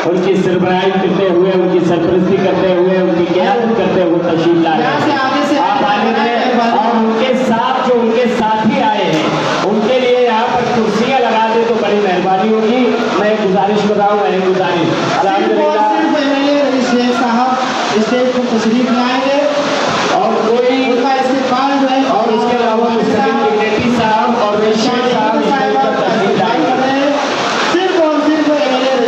उनकी सरबराही करते हुए, उनकी सरपरस्ती करते हुए, उनकी क़यादत करते हुए तशरीफ ला रहे हैं। आप आने दें और उनके साथ जो उनके साथी आए हैं उनके लिए यहाँ पर कुर्सियाँ लगा दे तो बड़ी मेहरबानी होगी। मैं गुजारिश कर रहा हूँ, मैंने गुजारिश स्टेज पर तशरीफ लाएंगे और कोई उनका इस्तेमाल जो है और उसके अलावा मुस्तकिल सेक्रेटरी साहब और रजिस्ट्रार साहब तशरीफ लाएंगे। सिर्फ और सिर्फ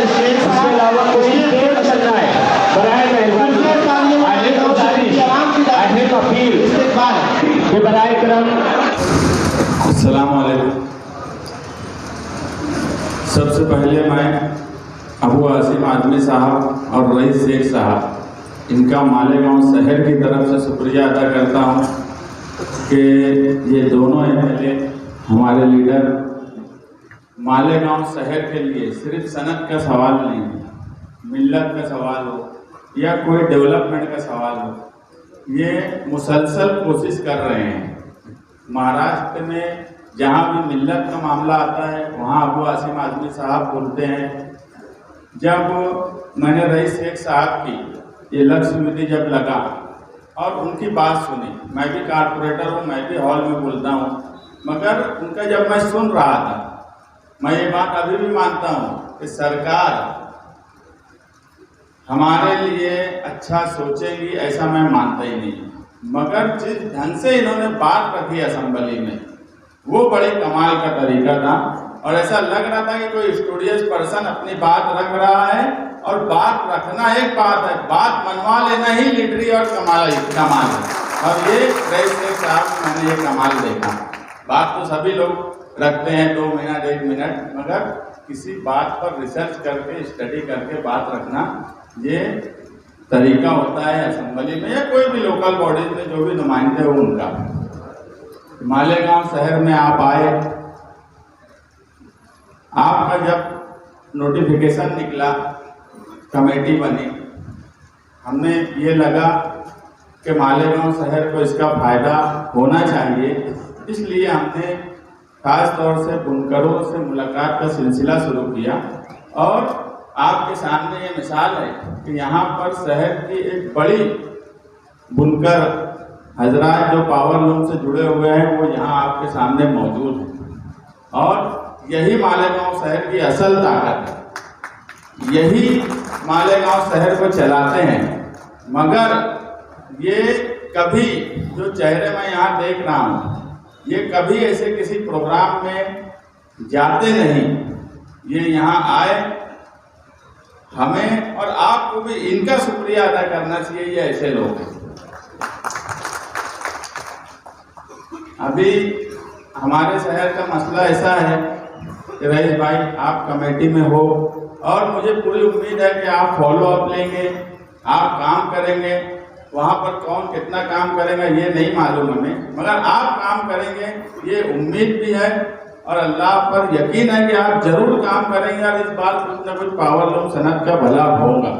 इसके अलावा कोई देर न करना है, बराए मेहरबानी अपील के बराए करम। अस्सलाम वालेकुम। सबसे पहले मैं अबू आसिम आजमी साहब और रईस शेख साहब, इनका मालेगांव शहर की तरफ से शुक्रिया अदा करता हूँ कि ये दोनों एमएलए हमारे लीडर मालेगांव शहर के लिए सिर्फ सनत का सवाल नहीं है, मिल्लत का सवाल हो या कोई डेवलपमेंट का सवाल हो, ये मुसलसल कोशिश कर रहे हैं। महाराष्ट्र में जहाँ भी मिल्लत का मामला आता है वहाँ अबू आसिम आजमी साहब बोलते हैं। जब मैंने रईस शेख साहब की ये लक्ष्य समिति जब लगा और उनकी बात सुनी, मैं भी कारपोरेटर हूँ, मैं भी हॉल में बोलता हूँ, मगर उनका जब मैं सुन रहा था, मैं ये बात अभी भी मानता हूँ कि सरकार हमारे लिए अच्छा सोचेगी, ऐसा मैं मानता ही नहीं। मगर जिस ढंग से इन्होंने बात रखी असेंबली में वो बड़े कमाल का तरीका था और ऐसा लग रहा था कि कोई स्टूडियस पर्सन अपनी बात रख रहा है। और बात रखना एक बात है, बात मनवा लेना ही लीडरी और कमाल है। और ये रईस शेख साहब मैंने ये कमाल देखा। बात तो सभी लोग रखते हैं 2 मिनट 1 मिनट, मगर किसी बात पर रिसर्च करके स्टडी करके बात रखना ये तरीका होता है असेंबली में या कोई भी लोकल बॉडीज में जो भी नुमाइंदे हो उनका। मालेगांव शहर में आप आए, आपका जब नोटिफिकेशन निकला, कमेटी बनी, हमने ये लगा कि मालेगांव शहर को इसका फायदा होना चाहिए, इसलिए हमने खास तौर से बुनकरों से मुलाकात का सिलसिला शुरू किया। और आपके सामने ये मिसाल है कि यहाँ पर शहर की एक बड़ी बुनकर हजरात जो पावर लूम से जुड़े हुए हैं वो यहाँ आपके सामने मौजूद हैं। और यही मालेगांव शहर की असल ताकत है, यही मालेगांव शहर को चलाते हैं। मगर ये कभी जो चेहरे मैं यहाँ देख रहा हूँ ये कभी ऐसे किसी प्रोग्राम में जाते नहीं, ये यहाँ आए, हमें और आपको भी इनका शुक्रिया अदा करना चाहिए। ये ऐसे लोग हैं। अभी हमारे शहर का मसला ऐसा है कि रईस भाई आप कमेटी में हो और मुझे पूरी उम्मीद है कि आप फॉलो अप लेंगे, आप काम करेंगे। वहाँ पर कौन कितना काम करेगा ये नहीं मालूम हमें, मगर आप काम करेंगे ये उम्मीद भी है और अल्लाह पर यकीन है कि आप जरूर काम करेंगे और इस बार कुछ न कुछ पावर लूम सनत का भला होगा।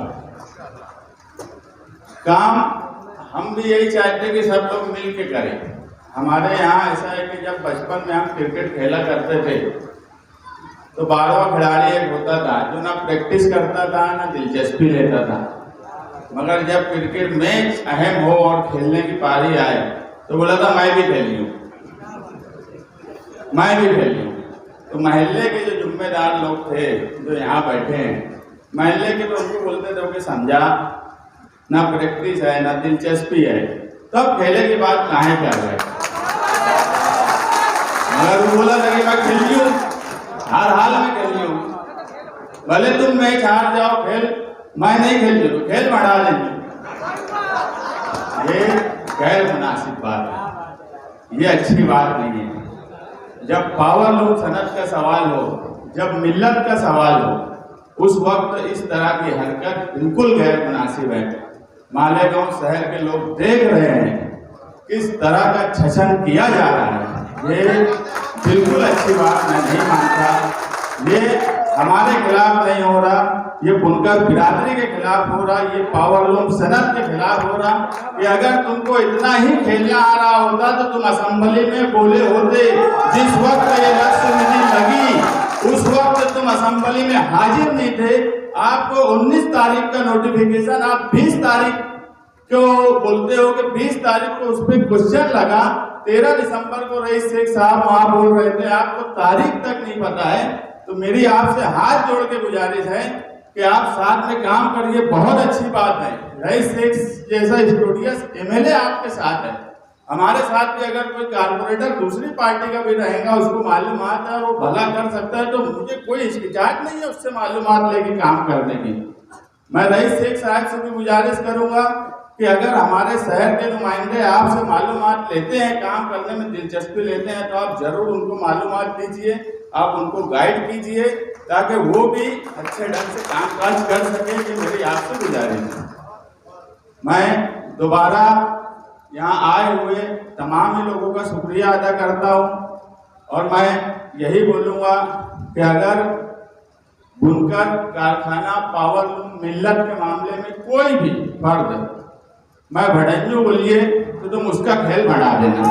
काम हम भी यही चाहते हैं कि सब लोग मिल के करें। हमारे यहाँ ऐसा है कि जब बचपन में हम क्रिकेट खेला करते थे तो 12वां खिलाड़ी एक होता था जो ना प्रैक्टिस करता था ना दिलचस्पी लेता था, मगर जब क्रिकेट मैच अहम हो और खेलने की पारी आए तो बोला था मैं भी खेली हूँ, मैं भी खेली हूँ। तो महल्ले के जो जिम्मेदार लोग थे जो यहाँ बैठे हैं, महल्ले के तो उनको बोलते थे कि समझा ना प्रैक्टिस है ना दिलचस्पी है, तब खेले की बात काहे कर रहे। मगर वो बोला था कि मैं खेली हूँ, हर हाल में खेली हूँ, भले तुम मैच हार जाओ, खेल मैं नहीं खेलती हूँ, खेल बढ़ा लेंगे। ये गैर मुनासिब बात है, ये अच्छी बात नहीं है। जब पावर लूम सनत का सवाल हो, जब मिल्लत का सवाल हो, उस वक्त इस तरह की हरकत बिल्कुल गैर मुनासिब है। मालेगांव शहर के लोग देख रहे हैं किस तरह का छछन किया जा रहा है, ये बिल्कुल अच्छी बात मैं नहीं मानता। ये हमारे खिलाफ नहीं हो रहा, ये बुनकर बिरादरी के खिलाफ हो रहा, ये पावर लूम सनत के खिलाफ हो रहा। कि अगर तुमको इतना ही खेलना आ रहा होता तो तुम असेंबली में बोले होते। जिस वक्त ये लक्ष्य समिति लगी उस वक्त तुम असेंबली में हाजिर नहीं थे। आपको 19 तारीख का नोटिफिकेशन, आप 20 तारीख को बोलते हो कि 20 तारीख को उस पर क्वेश्चन लगा। 13 दिसंबर को रईस शेख साहब वहां बोल रहे थे, आपको तारीख तक नहीं पता है। तो मेरी आपसे हाथ जोड़ के गुजारिश है कि आप साथ में काम करिए, बहुत अच्छी बात है। रईस शेख जैसा स्टूडियस एमएलए आपके साथ है, हमारे साथ भी अगर कोई कारपोरेटर दूसरी पार्टी का भी रहेगा, उसको मालूमात है, वो भला कर सकता है, तो मुझे कोई हिचकिचाहट नहीं है उससे मालूमात लेके काम करने की। मैं रईस शेख साहब से भी गुजारिश करूंगा कि अगर हमारे शहर के नुमाइंदे आपसे मालूमात लेते हैं, काम करने में दिलचस्पी लेते हैं, तो आप जरूर उनको मालूमात दीजिए, आप उनको गाइड कीजिए, ताकि वो भी अच्छे ढंग से कामकाज कर सके। कि मेरी आपसे गुजारिश है। मैं दोबारा यहाँ आए हुए तमाम ही लोगों का शुक्रिया अदा करता हूँ और मैं यही बोलूँगा कि अगर बुनकर कारखाना, पावर लूम, मिल्लत के मामले में कोई भी फर्द, मैं भड़ंजू बोलिए तो तुम उसका खेल बढ़ा देना।